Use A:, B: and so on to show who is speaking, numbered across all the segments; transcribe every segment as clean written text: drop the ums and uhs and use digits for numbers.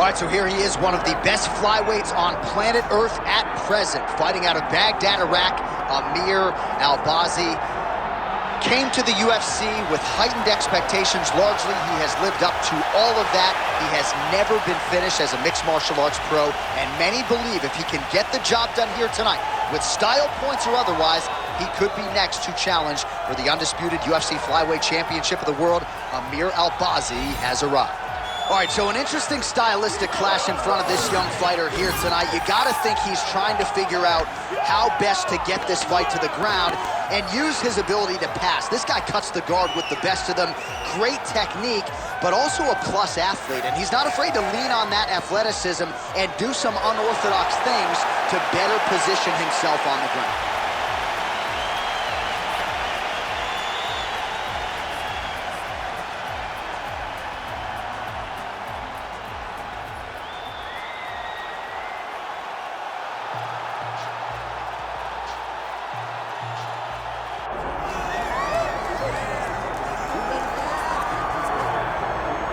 A: right, so here he is, one of the best flyweights on planet Earth at present. Fighting out of Baghdad, Iraq, Amir Al-Bazi. Came to the UFC with heightened expectations. Largely, he has lived up to all of that. He has never been finished as a mixed martial arts pro, and many believe if he can get the job done here tonight, with style points or otherwise, he could be next to challenge for the undisputed UFC Flyweight Championship of the world. Amir Al-Bazi has arrived. All right, so an interesting stylistic clash in front of this young fighter here tonight. You gotta think he's trying to figure out how best to get this fight to the ground and use his ability to pass. This guy cuts the guard with the best of them. Great technique, but also a plus athlete. And he's not afraid to lean on that athleticism and do some unorthodox things to better position himself on the ground.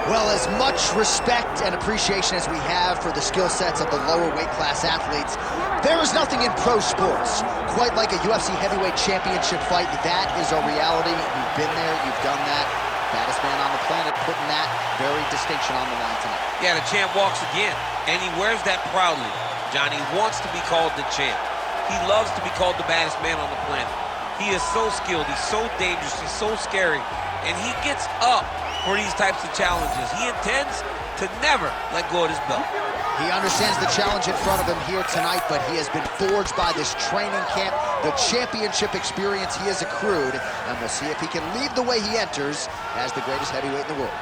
A: Well, as much respect and appreciation as we have for the skill sets of the lower weight class athletes, there is nothing in pro sports quite like a UFC heavyweight championship fight. That is a reality. You've been there, you've done that. Baddest man on the planet putting that very distinction on the line tonight.
B: Yeah, the champ walks again, and he wears that proudly. Johnny wants to be called the champ. He loves to be called the baddest man on the planet. He is so skilled, he's so dangerous, he's so scary, and he gets up for these types of challenges. He intends to never let go of his belt.
A: He understands the challenge in front of him here tonight, but he has been forged by this training camp, the championship experience he has accrued, and we'll see if he can leave the way he enters as the greatest heavyweight in the world.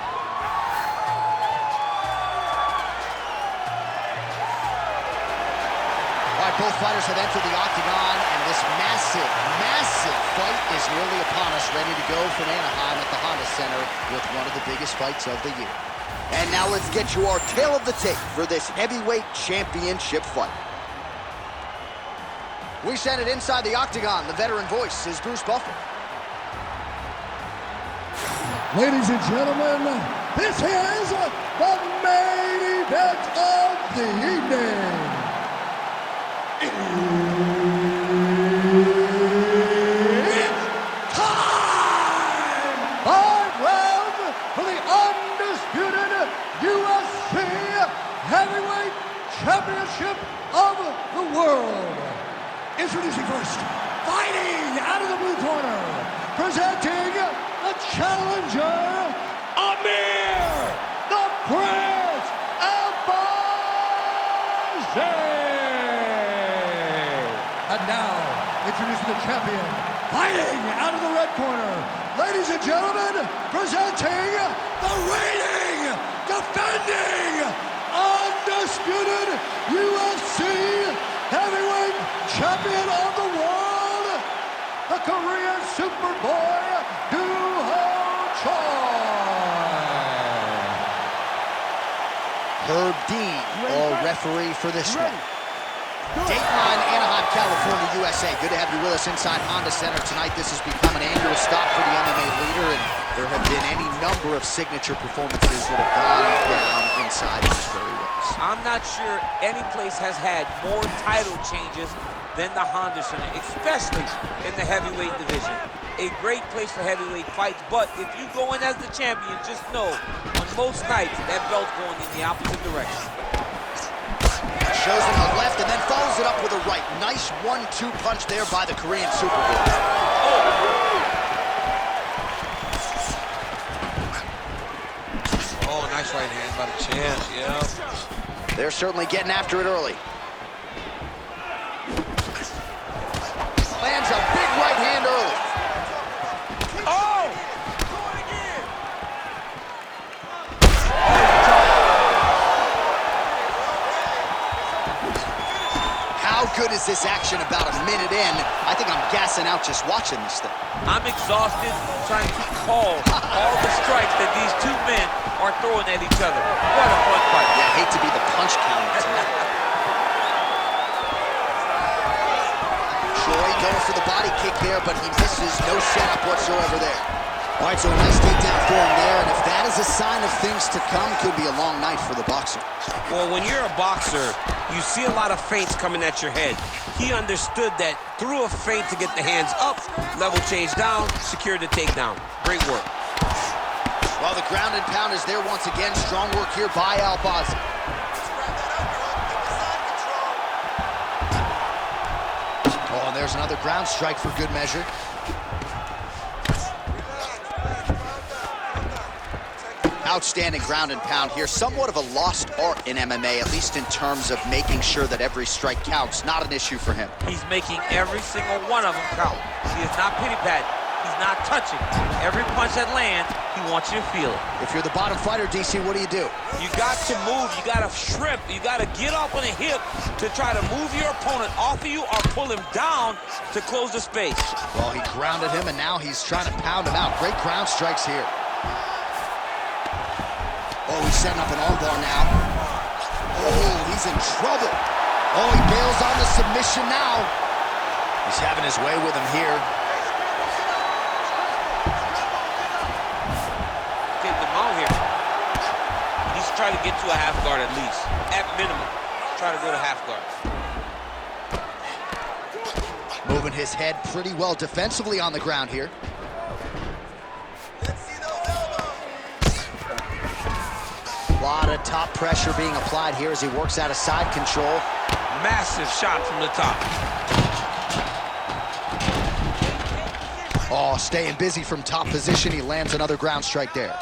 A: All right, both fighters have entered the octagon, and this massive fight is nearly upon us, ready to go from Anaheim at the Honda Center with one of the biggest fights of the year. And now let's get you our tale of the tape for this heavyweight championship fight. We send it inside the octagon. The veteran voice is Bruce Buffer.
C: Ladies and gentlemen, this is the main event of the evening. It's time! 5 rounds for the undisputed UFC Heavyweight Championship of the world. Introducing first, fighting out of the blue corner, presenting the challenger, Amir the Prince Al-Bazi. And now, introducing the champion, fighting out of the red corner, ladies and gentlemen, presenting the reigning, defending, undisputed UFC Heavyweight Champion of the world, the Korean Superboy,
A: Herb Dean, all referee for this one. Dateline, Anaheim, California, USA. Good to have you with us inside Honda Center tonight. This has become an annual stop for the MMA leader, and there have been any number of signature performances that have gone down inside these very ropes.
B: I'm not sure any place has had more title changes than the Honda Center, especially in the heavyweight division. A great place for heavyweight fights, but if you go in as the champion, just know, on most nights, that belt's going in the opposite direction.
A: Shows him the left and then follows it up with a right. Nice 1-2 punch there by the Korean Superboy.
B: Oh, nice right hand by the champ, yeah.
A: They're certainly getting after it early. Lands a big right hand early.
B: Oh!
A: How good is this action about a minute in? I think I'm gassing out just watching this thing.
B: I'm exhausted trying to call all the strikes that these two men are throwing at each other. What a fun fight.
A: Yeah, I hate to be the punch counter tonight. Troy going for the body kick there, but he misses. No setup whatsoever there. All right, so a nice takedown for him there, and if that is a sign of things to come, could be a long night for the boxer.
B: Well, when you're a boxer, you see a lot of feints coming at your head. He understood that through a feint to get the hands up, level change down, secure the takedown. Great work.
A: Well, the ground and pound is there once again. Strong work here by Albazi. Oh, and there's another ground strike for good measure. Outstanding ground and pound here. Somewhat of a lost art in MMA, at least in terms of making sure that every strike counts. Not an issue for him.
B: He's making every single one of them count. He is not pity-patting. He's not touching. Every punch that lands, he wants you to feel it.
A: If you're the bottom fighter, DC, what do?
B: You got to move. You got to shrimp. You got to get up on the hip to try to move your opponent off of you or pull him down to close the space.
A: Well, he grounded him, and now he's trying to pound him out. Great ground strikes here. Oh, he's setting up an armbar now. Oh, he's in trouble. Oh, he bails on the submission now. He's having his way with him here.
B: Take him out here. He's trying to get to a half guard at least. At minimum, try to go to half guard.
A: Moving his head pretty well defensively on the ground here. A lot of top pressure being applied here as he works out of side control.
B: Massive shot from the top.
A: Oh, staying busy from top position. He lands another ground strike there.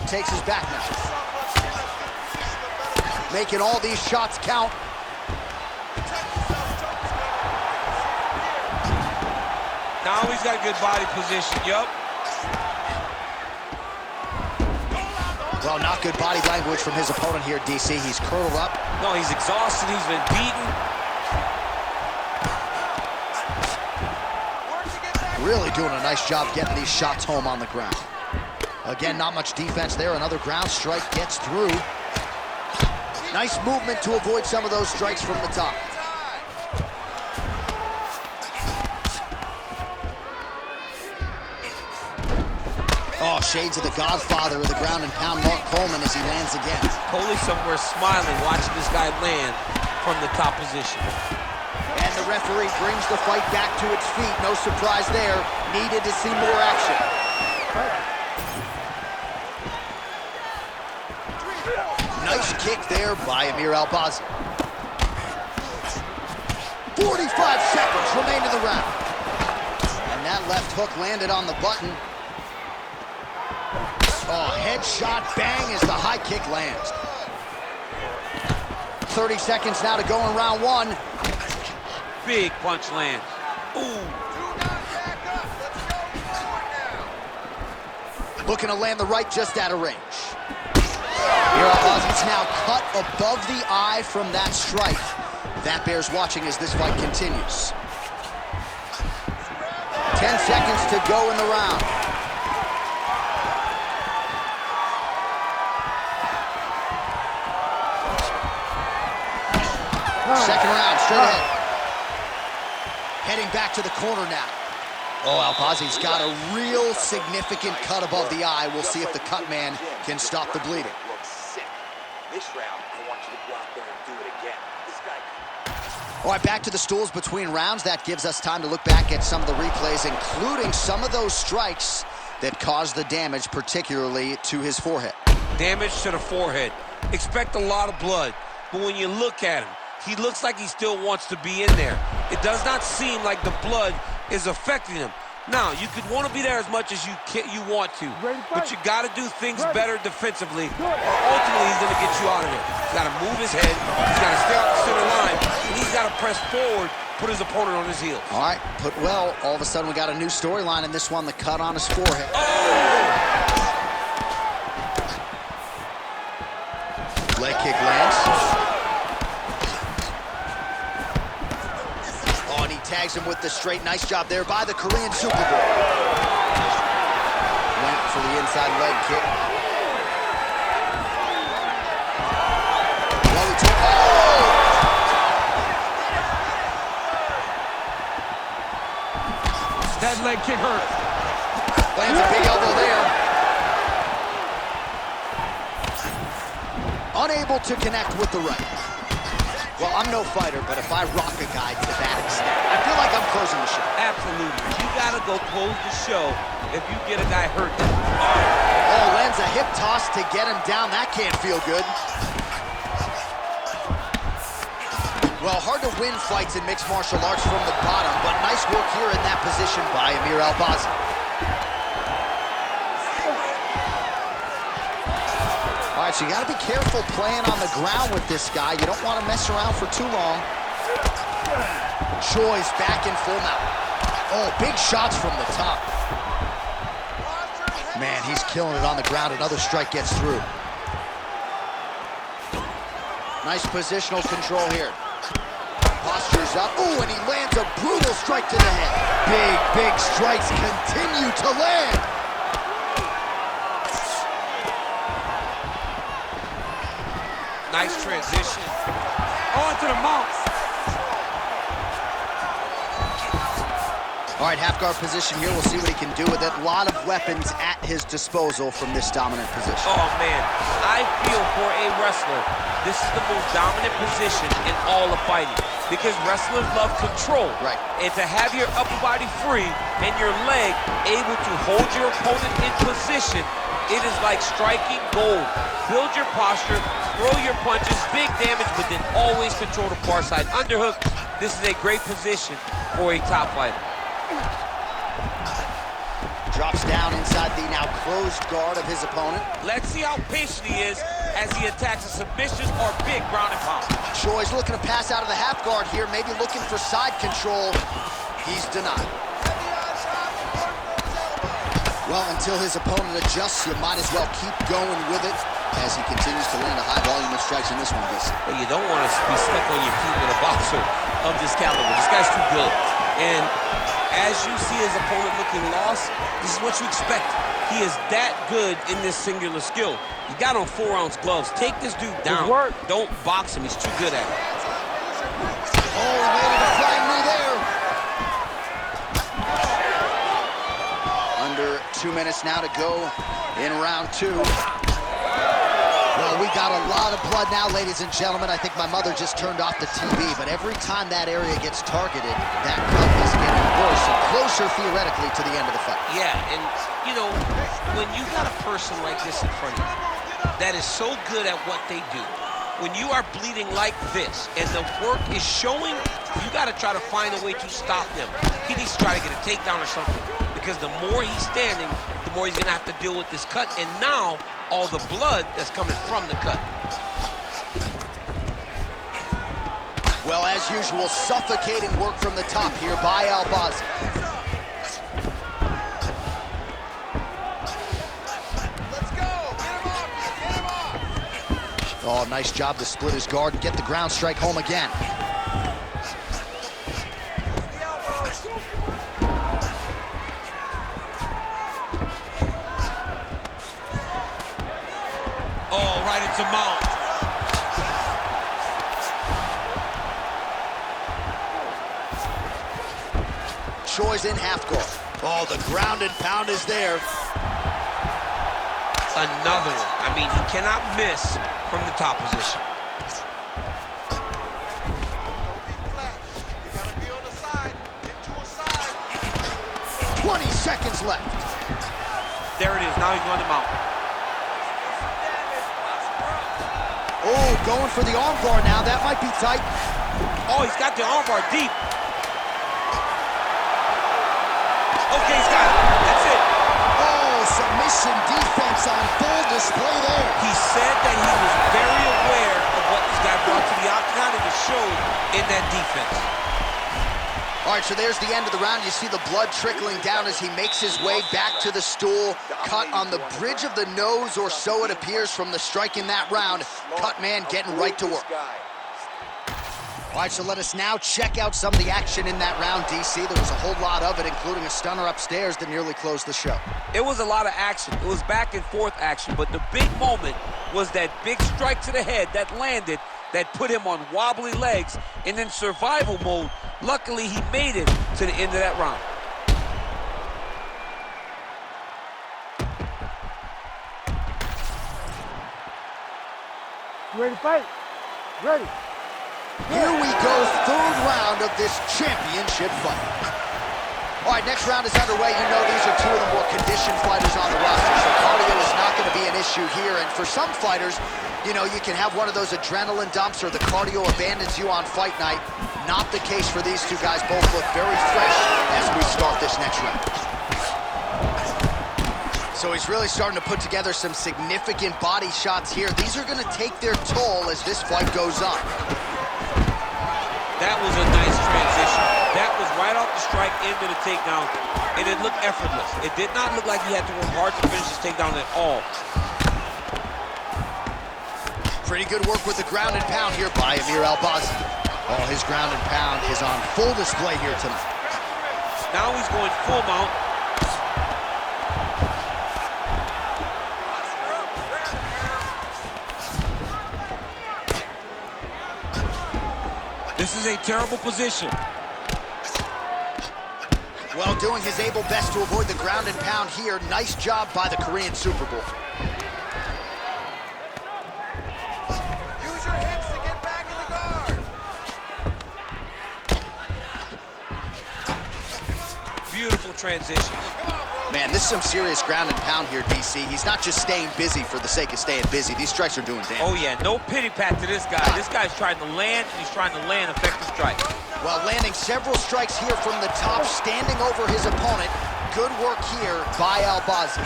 A: Takes his back now. Making all these shots count.
B: Now he's got good body position, yup.
A: Well, not good body language from his opponent here, DC. He's curled up.
B: No, he's exhausted, he's been beaten.
A: Really doing a nice job getting these shots home on the ground. Again, not much defense there. Another ground strike gets through. Nice movement to avoid some of those strikes from the top. Oh, shades of the godfather of the ground and pound, Mark Coleman, as he lands again.
B: Coley somewhere smiling, watching this guy land from the top position.
A: And the referee brings the fight back to its feet. No surprise there. Needed to see more action. Nice kick there by Amir Albazi. 45 seconds remain in the round. And that left hook landed on the button. Oh, headshot, bang, as the high kick lands. 30 seconds now to go in round one.
B: Big punch lands. Ooh.
A: Looking to land the right just out of range. Here, Albazi's now cut above the eye from that strike. That bears watching as this fight continues. 10 seconds to go in the round. Second round, straight ahead. Heading back to the corner now. Oh, Albazi's got a real significant cut above the eye. We'll see if the cut man can stop the bleeding.
D: This round, I want you to go out there and do it again. This guy.
A: All right, back to the stools between rounds. That gives us time to look back at some of the replays, including some of those strikes that caused the damage, particularly to his forehead.
B: Damage to the forehead. Expect a lot of blood, but when you look at him, he looks like he still wants to be in there. It does not seem like the blood is affecting him. Now, you could want to be there as much as you want to, but you got to do things better defensively, or ultimately he's going to get you out of there. He's got to move his head, he's got to stay off the center line, and he's got to press forward, put his opponent on his heels.
A: All right, put well. All of a sudden, we got a new storyline in this one, the cut on his forehead.
B: Oh!
A: Leg kick lands. Tags him with the straight. Nice job there by the Korean Superboy. Went for the inside leg kick. Well, he took,
B: leg kick hurt.
A: Lands a big elbow there. Unable to connect with the right. Well, I'm no fighter, but if I rock a guy to that extent, I feel like I'm closing the show.
B: Absolutely. You gotta go close the show if you get a guy hurt.
A: Oh, lands a hip toss to get him down. That can't feel good. Well, hard to win fights in mixed martial arts from the bottom, but nice work here in that position by Amirul Albazi. All right, so you got to be careful playing on the ground with this guy. You don't want to mess around for too long. Choi's back in full mount. Oh, big shots from the top. Man, he's killing it on the ground. Another strike gets through. Nice positional control here. Postures up. Ooh, and he lands a brutal strike to the head. Big strikes continue to land.
B: Nice transition. On to the mount.
A: All right, half guard position here. We'll see what he can do with it. A lot of weapons at his disposal from this dominant position.
B: Oh, man. I feel for a wrestler, this is the most dominant position in all of fighting because wrestlers love control.
A: Right.
B: And to have your upper body free and your leg able to hold your opponent in position, it is like striking gold. Build your posture, throw your punches, big damage, but then always control the far side underhook. This is a great position for a top fighter.
A: Drops down inside the now closed guard of his opponent.
B: Let's see how patient he is as he attacks a submission or big ground and pound.
A: Choi's looking to pass out of the half guard here, maybe looking for side control. He's denied. Well, until his opponent adjusts, you might as well keep going with it as he continues to land a high volume of strikes in this one, Vincent.
B: But you don't want to be stuck on your feet with a boxer of this caliber. This guy's too good. And as you see his opponent looking lost, this is what you expect. He is that good in this singular skill. He got on 4-ounce gloves. Take this dude down. Don't box him. He's too good at it.
A: Oh, he landed a flying knee there. Under 2 minutes now to go in round 2. Well, we got a lot of blood now, ladies and gentlemen. I think my mother just turned off the TV, but every time that area gets targeted, that cut is getting worse and closer, theoretically, to the end of the fight.
B: Yeah, and, you know, when you got a person like this in front of you that is so good at what they do, when you are bleeding like this and the work is showing, you got to try to find a way to stop them. He needs to try to get a takedown or something, because the more he's standing, the more he's going to have to deal with this cut, and now all the blood that's coming from the cut.
A: Well, as usual, suffocating work from the top here by Albazi.
C: Let's go! Get him off! Get him off!
A: Oh, nice job to split his guard and get the ground strike home again.
B: Oh, right into mount.
A: Choi's in half guard. Oh, the ground and pound is there.
B: Another one. I mean, he cannot miss from the top position.
A: 20 seconds left.
B: There it is. Now he's going to mount.
A: Oh, going for the armbar now. That might be tight.
B: Oh, he's got the armbar deep. Okay, he's got it. That's it.
A: Oh, submission defense on full display there.
B: He said that he was very aware of what this guy brought to the octagon, and it showed in that defense.
A: All right, so there's the end of the round. You see the blood trickling down as he makes his way back to the stool. Cut on the bridge of the nose, or so it appears from the strike in that round. Cut man getting right to work. All right, so let us now check out some of the action in that round, DC. There was a whole lot of it, including a stunner upstairs that nearly closed the show.
B: It was a lot of action. It was back and forth action, but the big moment was that big strike to the head that landed, that put him on wobbly legs, and in survival mode, luckily he made it to the end of that round.
E: You ready to fight? Ready.
A: Here we go, third round of this championship fight. All right, next round is underway. You know these are two of the more conditioned fighters on the roster, so cardio is not going to be an issue here. And for some fighters, you know, you can have one of those adrenaline dumps or the cardio abandons you on fight night. Not the case for these two guys. Both look very fresh as we start this next round. So he's really starting to put together some significant body shots here. These are going to take their toll as this fight goes on.
B: That was a nice transition. That was right off the strike into the takedown, and it looked effortless. It did not look like he had to work hard to finish this takedown at all.
A: Pretty good work with the ground and pound here by Amirul Albazi. Oh, his ground and pound is on full display here tonight.
B: Now he's going full mount. This is a terrible position.
A: Well, doing his able best to avoid the ground and pound here. Nice job by the Korean Super Bowl.
C: Use your hips to get back in the guard.
B: Beautiful transition.
A: Man, this is some serious ground and pound here, DC. He's not just staying busy for the sake of staying busy. These strikes are doing damage.
B: Oh, yeah, no pity pat to this guy. This guy's trying to land, and he's trying to land effective strikes.
A: Well, landing several strikes here from the top, standing over his opponent. Good work here by Albazi.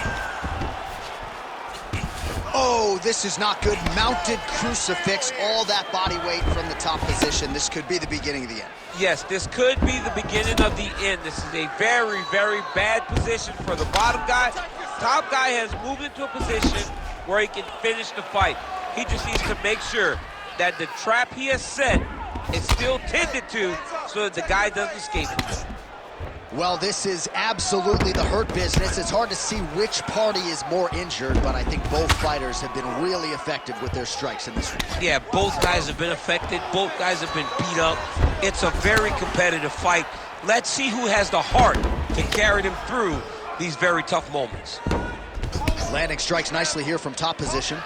A: Oh, this is not good. Mounted crucifix, all that body weight from the top position. This could be the beginning of the end.
B: Yes, this could be the beginning of the end. This is a very, very bad position for the bottom guy. Top guy has moved into a position where he can finish the fight. He just needs to make sure that the trap he has set is still tended to so that the guy doesn't escape it.
A: Well, this is absolutely the hurt business. It's hard to see which party is more injured, but I think both fighters have been really effective with their strikes in this one.
B: Yeah, both guys have been affected. Both guys have been beat up. It's a very competitive fight. Let's see who has the heart to carry them through these very tough moments.
A: Landing strikes nicely here from top position.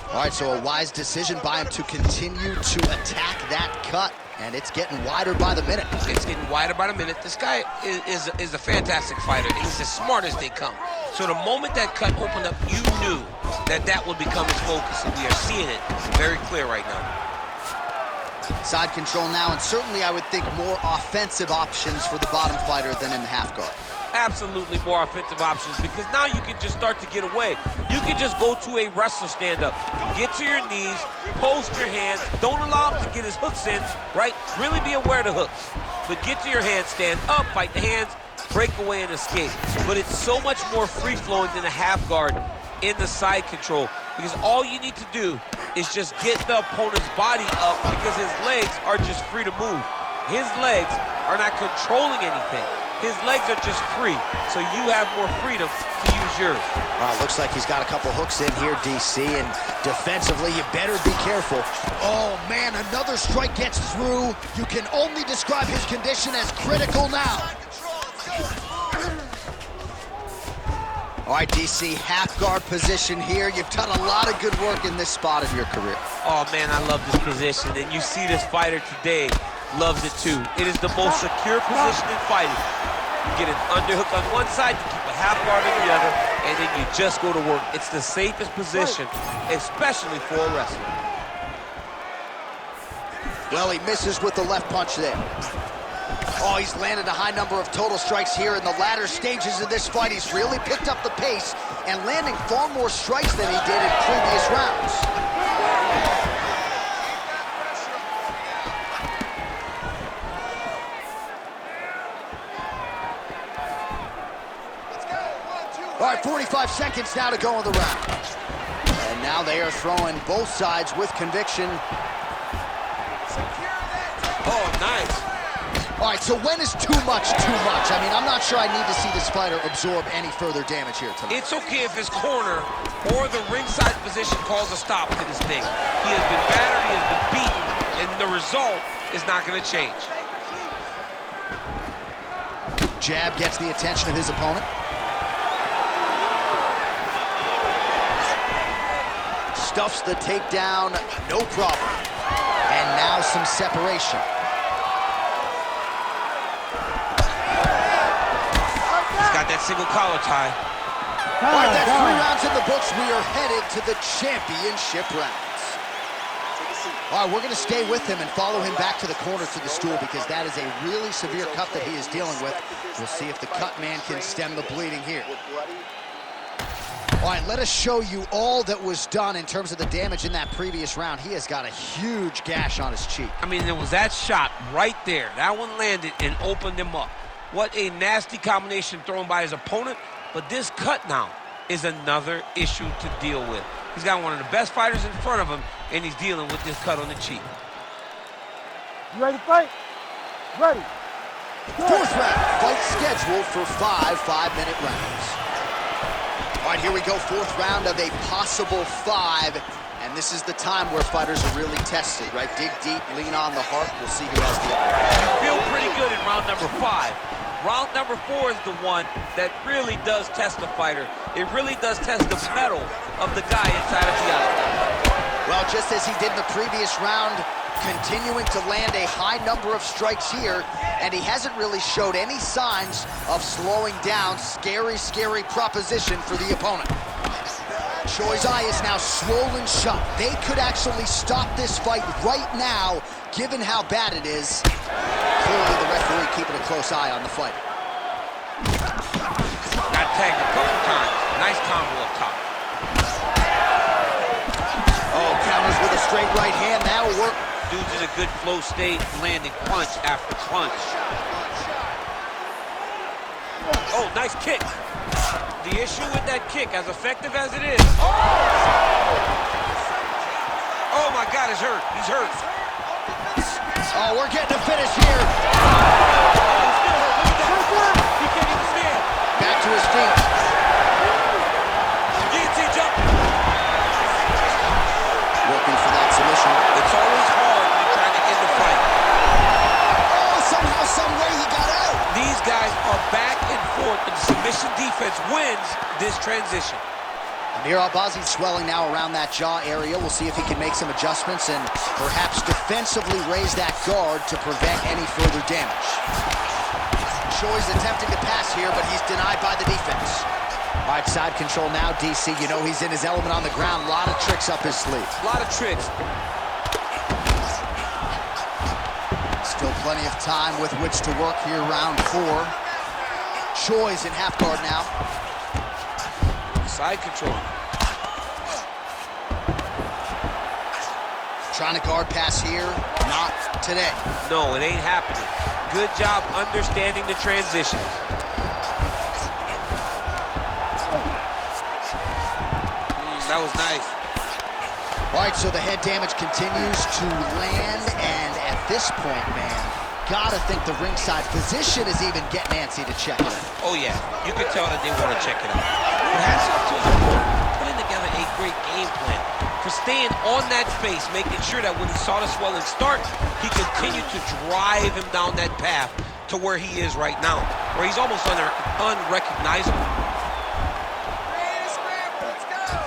A: All right, so a wise decision by him to continue to attack that cut. And it's getting wider by the minute.
B: It's getting wider by the minute. This guy is a fantastic fighter. He's as smart as they come. So the moment that cut opened up, you knew that that would become his focus, and we are seeing it very clear right now.
A: Side control now, and certainly I would think more offensive options for the bottom fighter than in the half guard.
B: Absolutely more offensive options, because now you can just start to get away. You can just go to a wrestler stand-up. Get to your knees, post your hands. Don't allow him to get his hooks in, right? Really be aware of the hooks. But get to your hands, stand up, fight the hands, break away and escape. But it's so much more free-flowing than a half guard in the side control, because all you need to do is just get the opponent's body up, because his legs are just free to move. His legs are not controlling anything. His legs are just free, so you have more freedom to use yours.
A: Looks like he's got a couple hooks in here, DC, and defensively, you better be careful. Oh, man, another strike gets through. You can only describe his condition as critical now. All right, DC, half guard position here. You've done a lot of good work in this spot in your career.
B: Oh, man, I love this position, and you see this fighter today loves it too. It is the most secure position in fighting. You get an underhook on one side, you keep a half guard on the other, and then you just go to work. It's the safest position, especially for a wrestler.
A: Well, he misses with the left punch there. Oh, he's landed a high number of total strikes here in the latter stages of this fight. He's really picked up the pace and landing far more strikes than he did in previous rounds. All right, 45 seconds now to go in the round. And now they are throwing both sides with conviction.
B: Oh, nice.
A: All right, so when is too much too much? I mean, I'm not sure I need to see this fighter absorb any further damage here tonight.
B: It's okay if his corner or the ringside position calls a stop to this thing. He has been battered, he has been beaten, and the result is not going to change.
A: Jab gets the attention of his opponent. stuffs the takedown, no problem. And now some separation.
B: He's got that single collar tie.
A: All right, that's 3 rounds in the books. We are headed to the championship rounds. All right, we're going to stay with him and follow him back to the corner to the stool because that is a really severe cut that he is dealing with. We'll see if the cut man can stem the bleeding here. All right, let us show you all that was done in terms of the damage in that previous round. He has got a huge gash on his cheek.
B: I mean, there was that shot right there. That one landed and opened him up. What a nasty combination thrown by his opponent. But this cut now is another issue to deal with. He's got one of the best fighters in front of him, and he's dealing with this cut on the cheek.
E: You ready to fight? Ready.
A: Fourth round, fight scheduled for 5 5-minute rounds. All right, here we go, 4th round of a possible 5. And this is the time where fighters are really tested, right? Dig deep, lean on the heart. We'll see who has the upper hand.
B: You feel pretty good in round number 5. Round number 4 is the one that really does test the fighter. It really does test the mettle of the guy inside of the octagon.
A: Well, just as he did in the previous round, continuing to land a high number of strikes here, and he hasn't really showed any signs of slowing down. Scary, scary proposition for the opponent. Choi's eye is now swollen shut. They could actually stop this fight right now, given how bad it is. Clearly, the referee keeping a close eye on the fight.
B: Got tagged a couple times. Nice combo up top.
A: Oh, counters with a straight right hand. That will work.
B: Dude's in a good flow state, landing punch after punch. Oh, nice kick. The issue with that kick, as effective as it is. Oh my God, he's hurt. He's hurt.
A: Oh, we're getting a finish here.
B: He can't even stand.
A: Back to his feet.
B: Guillotine jump.
A: Working for that submission.
B: It's always hard when you're trying to end the fight.
A: Oh, somehow, some way he got out.
B: These guys are back and forth, and the submission defense wins this transition.
A: Amir Albazi's swelling now around that jaw area. We'll see if he can make some adjustments and perhaps defensively raise that guard to prevent any further damage. Choi's attempting to pass here, but he's denied by the defense. All right, side control now, DC. You know he's in his element on the ground. A lot of tricks up his sleeve.
B: A lot of tricks.
A: Still plenty of time with which to work here, round 4. Choi's in half guard now.
B: Side control.
A: Trying to guard pass here, not today.
B: No, it ain't happening. Good job understanding the transition. That was nice.
A: All right, so the head damage continues to land, and at this point, man, gotta think the ringside physician is even getting antsy to check it out.
B: Oh yeah, you can tell that they want to check it out. But hats off to his opponent, putting together a great game plan for staying on that space, making sure that when he saw the swelling start, he continued to drive him down that path to where he is right now, where he's almost unrecognizable.
C: Let's go.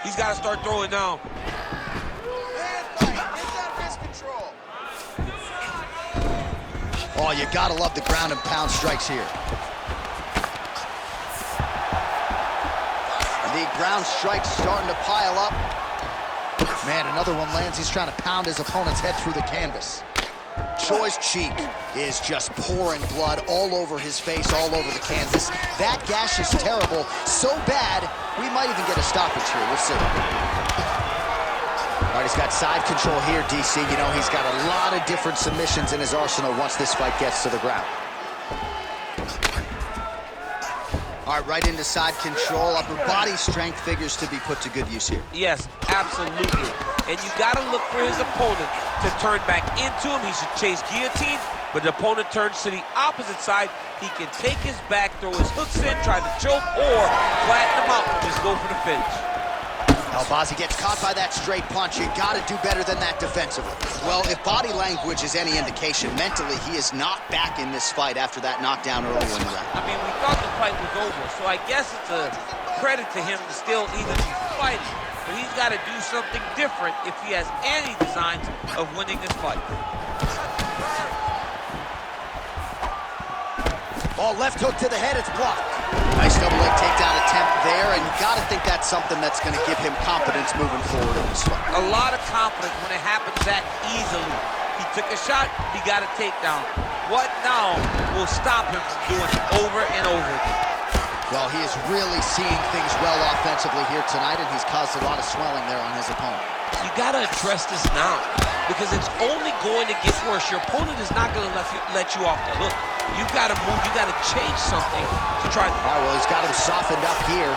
B: He's got to start throwing now.
C: Hand fight. Get that wrist control.
A: Oh, you gotta love the ground and pound strikes here. The ground strikes starting to pile up. Man, another one lands. He's trying to pound his opponent's head through the canvas. Choi's cheek is just pouring blood all over his face, all over the canvas. That gash is terrible, so bad, we might even get a stoppage here. We'll see. All right, he's got side control here, DC. You know, he's got a lot of different submissions in his arsenal once this fight gets to the ground. All right, right into side control. Upper body strength figures to be put to good use here.
B: Yes, absolutely. And you got to look for his opponent to turn back into him. He should chase guillotine, but the opponent turns to the opposite side. He can take his back, throw his hooks in, try to choke, or flatten him out and just go for the finish.
A: Albazi gets caught by that straight punch. You got to do better than that defensively. Well, if body language is any indication, mentally he is not back in this fight after that knockdown earlier in the round.
B: I mean, we thought the fight was over, so I guess it's a credit to him to still even be fighting. But he's got to do something different if he has any designs of winning this fight.
A: Oh, left hook to the head, it's blocked. Nice double leg takedown attempt there, and you gotta think that's something that's gonna give him confidence moving forward in this fight.
B: A lot of confidence when it happens that easily. He took a shot, he got a takedown. What now will stop him from doing it over and over again?
A: Well, he is really seeing things well offensively here tonight, and he's caused a lot of swelling there on his opponent.
B: You gotta address this now, because it's only going to get worse. Your opponent is not gonna let you off the hook. You've got to move, you got to change something to try.
A: All right, well, he's got him softened up here.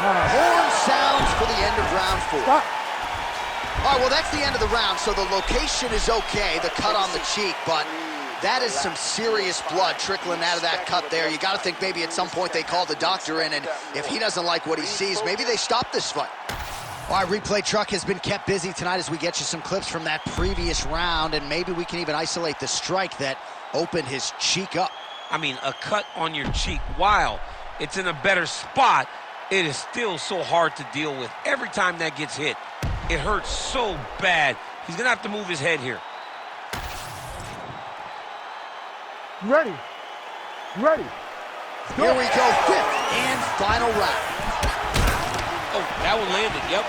A: Horn sounds for the end of round 4.
E: Stop.
A: All right, well, that's the end of the round, so the location is okay, the cut on the cheek, but that is some serious blood trickling out of that cut there. You got to think maybe at some point they call the doctor in, and if he doesn't like what he sees, maybe they stop this fight. All right, replay truck has been kept busy tonight as we get you some clips from that previous round, and maybe we can even isolate the strike that opened his cheek up.
B: I mean, a cut on your cheek, while it's in a better spot, it is still so hard to deal with. Every time that gets hit, it hurts so bad. He's gonna have to move his head here.
E: You ready? You ready?
A: Here we go, 5th and final round.
B: Oh, that one landed, yep.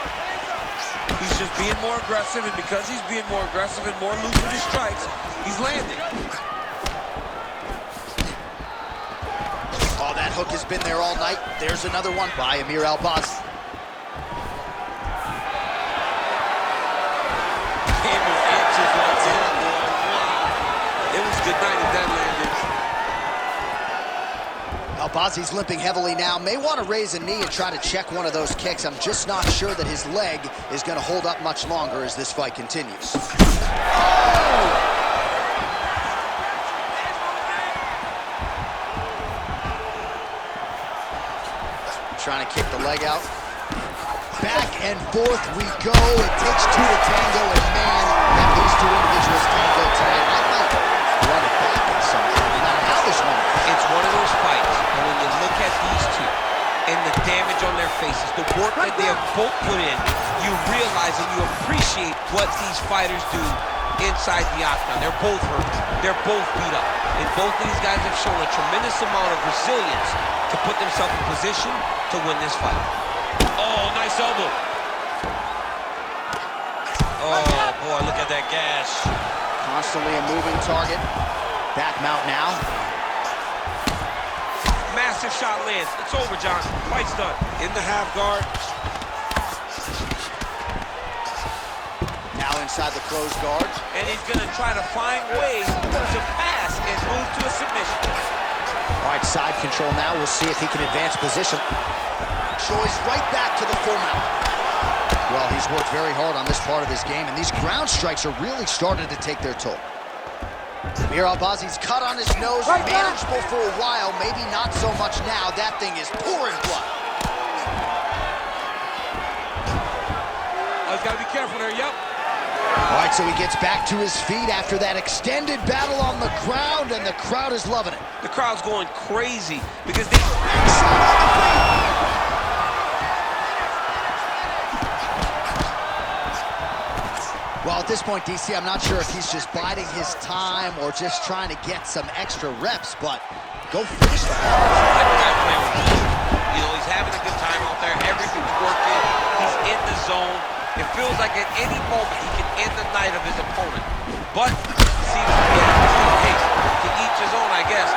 B: He's just being more aggressive, and because he's being more aggressive and more loose with his strikes, he's landing.
A: Oh, that hook has been there all night. There's another one by Amir Albazi.
B: Camera inches like that, boy. Wow. It was good night if that landed.
A: Albazi's limping heavily now. May want to raise a knee and try to check one of those kicks. I'm just not sure that his leg is going to hold up much longer as this fight continues. Oh! Trying to kick the leg out. Back and forth we go. It takes 2 to tango, and man, have these two individuals tango tonight. I might run it back at some point, no matter how this one goes.
B: It's one of those fights, and when you look at these two and the damage on their faces, the work that they have both put in, you realize and you appreciate what these fighters do inside the octagon. They're both hurt. They're both beat up. And both of these guys have shown a tremendous amount of resilience to put themselves in position to win this fight. Oh, nice elbow. Oh, boy, look at that gash.
A: Constantly a moving target. Back mount now.
B: Massive shot lands. It's over, John. Fight's done. In the half guard.
A: Now inside the closed guard.
B: And he's going to try to find ways to pass and move to a submission.
A: All right, side control now. We'll see if he can advance position. Choi's right back to the full mount. Well, he's worked very hard on this part of his game, and these ground strikes are really starting to take their toll. Amir Albazi's cut on his nose, manageable for a while, maybe not so much now. That thing is pouring blood.
B: Oh, he's got to be careful there, yep.
A: All right, so he gets back to his feet after that extended battle on the ground, and the crowd is loving it.
B: The crowd's going crazy because they...
A: Well, at this point, DC, I'm not sure if he's just biding his time or just trying to get some extra reps, but go finish the
B: You know, he's having a good time out there. Everything's working. He's in the zone. It feels like at any moment he can end the night of his opponent. But, see, hey, to each his own, I guess.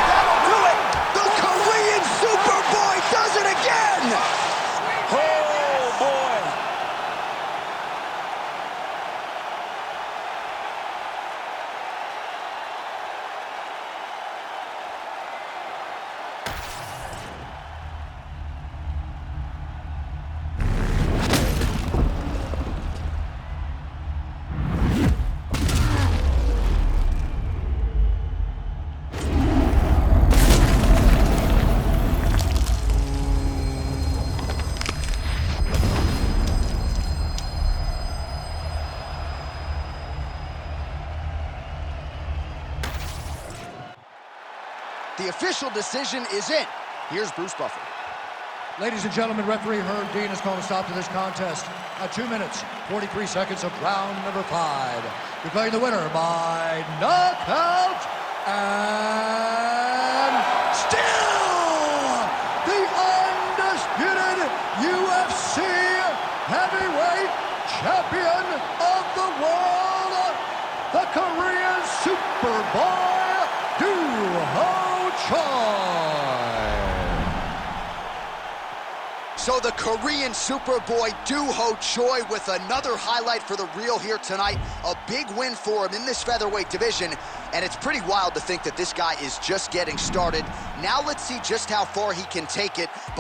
A: That'll do it! The Korean Superboy does it again!
B: Oh, boy!
A: The official decision is in. Here's Bruce Buffer.
F: Ladies and gentlemen, referee Herb Dean has called a stop to this contest at 2 minutes, 43 seconds of round number 5. Declaring the winner by knockout and still the undisputed UFC heavyweight champion of the world, the Korean Superboy, Doo-Ho Choi.
A: So the Korean Superboy Doo-Ho Choi with another highlight for the reel here tonight. A big win for him in this featherweight division, and it's pretty wild to think that this guy is just getting started. Now let's see just how far he can take it.